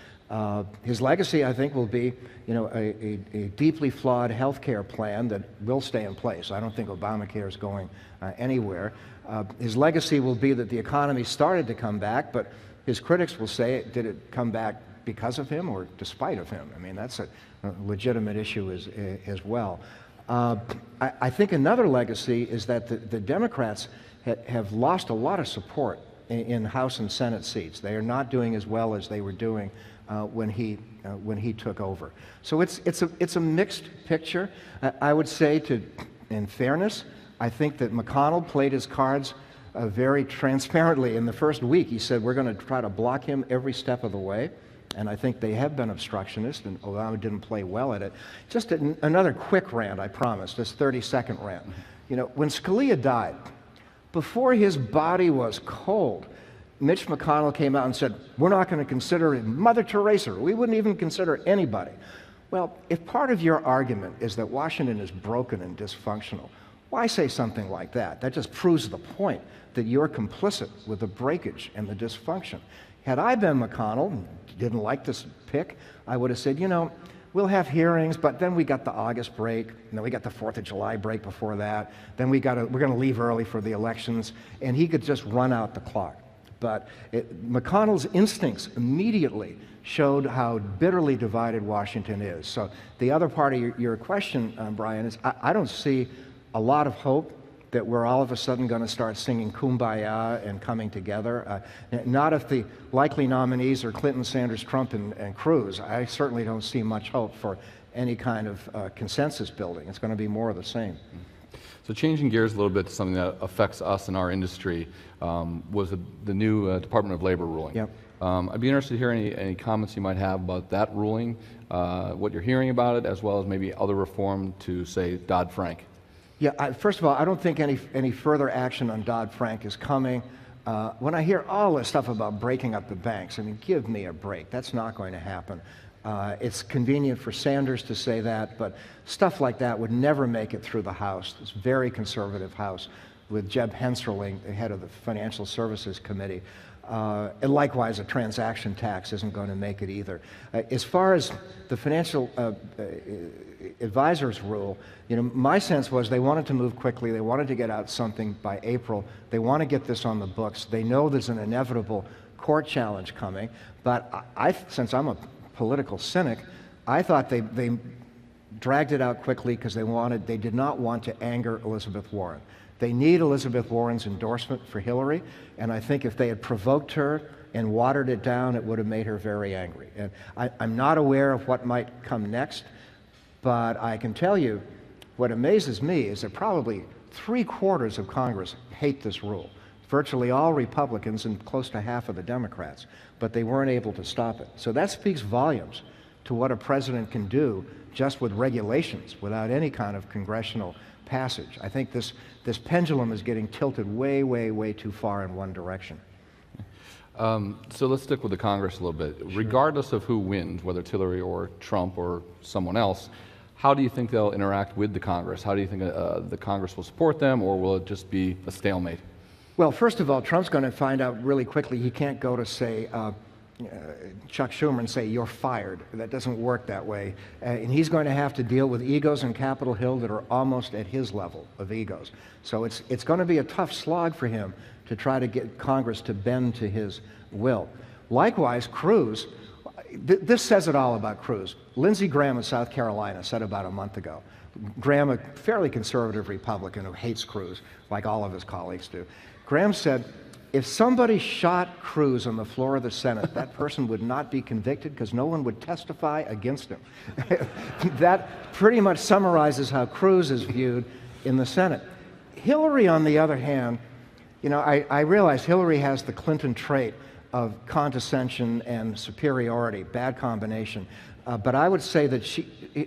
His legacy, I think, will be, a deeply flawed health care plan that will stay in place. I don't think Obamacare is going anywhere. His legacy will be that the economy started to come back, but his critics will say, did it come back because of him or despite of him? I mean, that's a legitimate issue as well. I think another legacy is that the Democrats have lost a lot of support in House and Senate seats. They are not doing as well as they were doing when he took over. So it's a mixed picture. I would say, in fairness, I think that McConnell played his cards very transparently. In the first week, he said, we're going to try to block him every step of the way. And I think they have been obstructionist, and Obama didn't play well at it. Just another quick rant, I promise, this 30-second rant. When Scalia died, before his body was cold, Mitch McConnell came out and said, we're not going to consider Mother Teresa. We wouldn't even consider anybody. Well, if part of your argument is that Washington is broken and dysfunctional, why say something like that? That just proves the point that you're complicit with the breakage and the dysfunction. Had I been McConnell and didn't like this pick, I would have said, we'll have hearings, but then we got the August break, and then we got the 4th of July break before that. Then we're going to leave early for the elections, and he could just run out the clock. But McConnell's instincts immediately showed how bitterly divided Washington is. So the other part of your question, Brian, is I don't see a lot of hope that we're all of a sudden going to start singing Kumbaya and coming together. Not if the likely nominees are Clinton, Sanders, Trump, and Cruz. I certainly don't see much hope for any kind of consensus building. It's going to be more of the same. So changing gears a little bit to something that affects us in our industry was the new Department of Labor ruling. Yep. I'd be interested to hear any comments you might have about that ruling, what you're hearing about it, as well as maybe other reform to, say, Dodd-Frank. Yeah, first of all, I don't think any further action on Dodd-Frank is coming. When I hear all this stuff about breaking up the banks, I mean, give me a break. That's not going to happen. It's convenient for Sanders to say that, but stuff like that would never make it through the House, this very conservative House, with Jeb Hensarling, the head of the Financial Services Committee. And likewise, a transaction tax isn't going to make it either. As far as the financial advisors rule, my sense was they wanted to move quickly. They wanted to get out something by April. They want to get this on the books. They know there's an inevitable court challenge coming. But since I'm a political cynic, I thought they dragged it out quickly because they did not want to anger Elizabeth Warren. They need Elizabeth Warren's endorsement for Hillary, and I think if they had provoked her and watered it down, it would have made her very angry. And I'm not aware of what might come next, but I can tell you what amazes me is that probably 3/4 of Congress hate this rule. Virtually all Republicans and close to half of the Democrats, but they weren't able to stop it. So that speaks volumes to what a president can do just with regulations, without any kind of congressional passage. I think this pendulum is getting tilted way, way, way too far in one direction. So let's stick with the Congress a little bit. Sure. Regardless of who wins, whether it's Hillary or Trump or someone else, how do you think they'll interact with the Congress? How do you think the Congress will support them, or will it just be a stalemate? Well, first of all, Trump's going to find out really quickly he can't go to, say, Chuck Schumer and say, you're fired. That doesn't work that way. And he's going to have to deal with egos on Capitol Hill that are almost at his level of egos. So it's going to be a tough slog for him to try to get Congress to bend to his will. Likewise, Cruz, this says it all about Cruz. Lindsey Graham of South Carolina said about a month ago, Graham, a fairly conservative Republican who hates Cruz, like all of his colleagues do, Graham said, if somebody shot Cruz on the floor of the Senate, that person would not be convicted because no one would testify against him. That pretty much summarizes how Cruz is viewed in the Senate. Hillary, on the other hand, you know, I realize Hillary has the Clinton trait of condescension and superiority, bad combination. But I would say that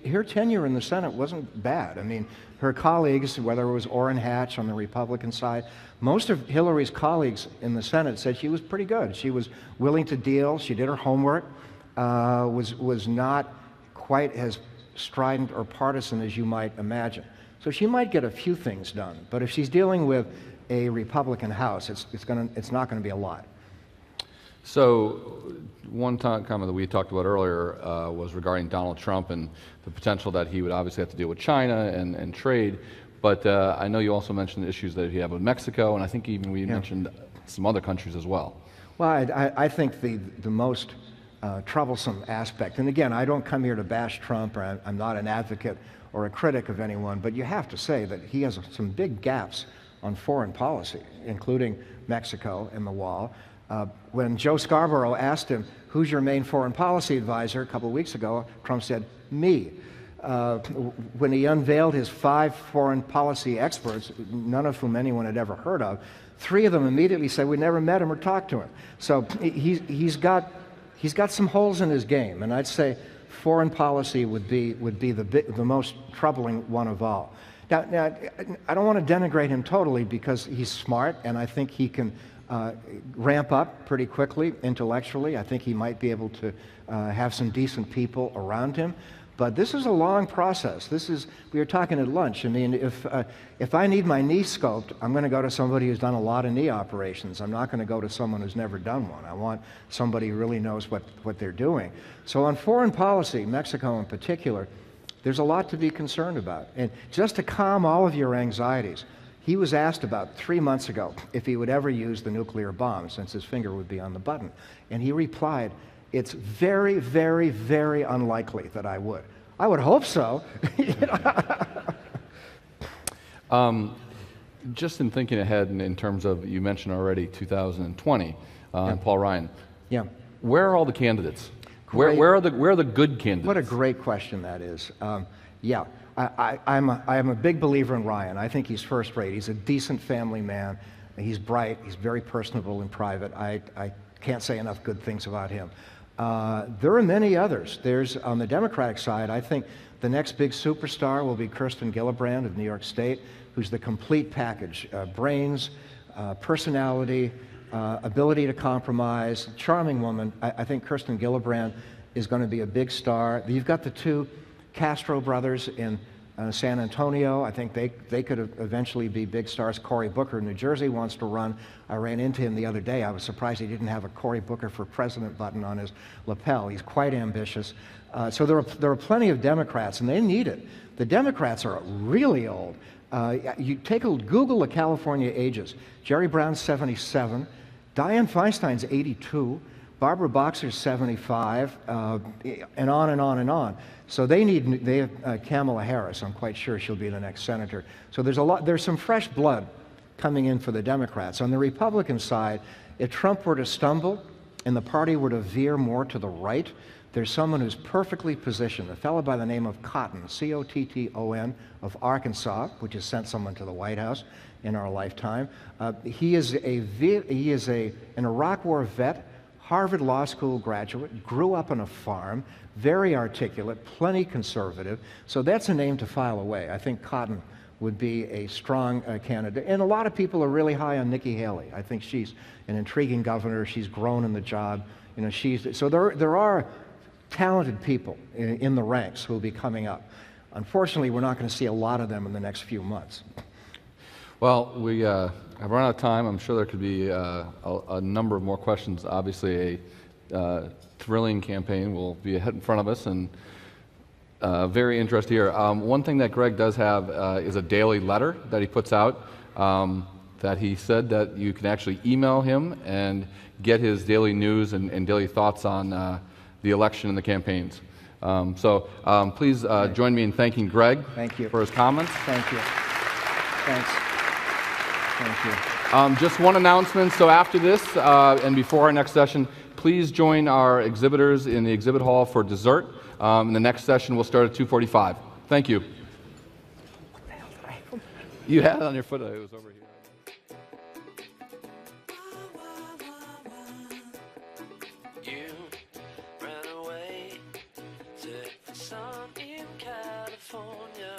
her tenure in the Senate wasn't bad. I mean, her colleagues, whether it was Orrin Hatch on the Republican side, most of Hillary's colleagues in the Senate said she was pretty good. She was willing to deal. She did her homework, was not quite as strident or partisan as you might imagine. So she might get a few things done. But if she's dealing with a Republican House, it's not going to be a lot. So one comment that we talked about earlier was regarding Donald Trump and the potential that he would obviously have to deal with China and trade. But I know you also mentioned the issues that he had with Mexico, and I think even we mentioned some other countries as well. Well, I think the most troublesome aspect, and again, I don't come here to bash Trump, or I'm not an advocate or a critic of anyone, but you have to say that he has some big gaps on foreign policy, including Mexico and the wall. When Joe Scarborough asked him, who's your main foreign policy advisor, a couple of weeks ago, Trump said, me. When he unveiled his 5 foreign policy experts, none of whom anyone had ever heard of, 3 of them immediately said, we never met him or talked to him. So he's got some holes in his game, and I'd say foreign policy would be the most troubling one of all. Now, I don't want to denigrate him totally because he's smart, and I think he can ramp up pretty quickly intellectually. I think he might be able to have some decent people around him. But this is a long process. We were talking at lunch. I mean, if I need my knee scoped, I'm going to go to somebody who's done a lot of knee operations. I'm not going to go to someone who's never done one. I want somebody who really knows what they're doing. So on foreign policy, Mexico in particular, there's a lot to be concerned about. And just to calm all of your anxieties, he was asked about 3 months ago if he would ever use the nuclear bomb, since his finger would be on the button. And he replied, it's very, very, very unlikely that I would. I would hope so. Just in thinking ahead in terms of, you mentioned already 2020, and Paul Ryan. Yeah. Where are all the candidates? Where are the good candidates? What a great question that is. Yeah. I'm a big believer in Ryan. I think he's first rate. He's a decent family man. He's bright. He's very personable in private. I can't say enough good things about him. There are many others. There's, on the Democratic side, I think the next big superstar will be Kirsten Gillibrand of New York State, who's the complete package. Brains, personality, ability to compromise, charming woman. I think Kirsten Gillibrand is going to be a big star. You've got the 2 Castro brothers in San Antonio. I think they could eventually be big stars. Cory Booker in New Jersey wants to run. I ran into him the other day. I was surprised he didn't have a Cory Booker for president button on his lapel. He's quite ambitious. So there are plenty of Democrats, and they need it. The Democrats are really old. You Google the California ages. Jerry Brown's 77. Dianne Feinstein's 82. Barbara Boxer's 75, and on and on and on. So they have Kamala Harris. I'm quite sure she'll be the next senator. So there's some fresh blood coming in for the Democrats. On the Republican side, if Trump were to stumble and the party were to veer more to the right, there's someone who's perfectly positioned, a fellow by the name of Cotton, C-O-T-T-O-N, of Arkansas, which has sent someone to the White House in our lifetime. He is an Iraq War vet, Harvard Law School graduate, grew up on a farm, very articulate, plenty conservative. So that's a name to file away. I think Cotton would be a strong candidate. And a lot of people are really high on Nikki Haley. I think she's an intriguing governor. She's grown in the job. You know, so there are talented people in the ranks who will be coming up. Unfortunately, we're not going to see a lot of them in the next few months. Well, we have run out of time. I'm sure there could be a number of more questions. Obviously, a thrilling campaign will be ahead in front of us, and very interested here. One thing that Greg does have is a daily letter that he puts out that he said that you can actually email him and get his daily news and daily thoughts on the election and the campaigns. Please join me in thanking Greg for his comments. Thank you. Thanks. Thank you. Just one announcement. So after this and before our next session, please join our exhibitors in the exhibit hall for dessert. And the next session will start at 2:45. Thank you. What the hell did I... You had it on your foot. It was over here. You ran away to the sun in California.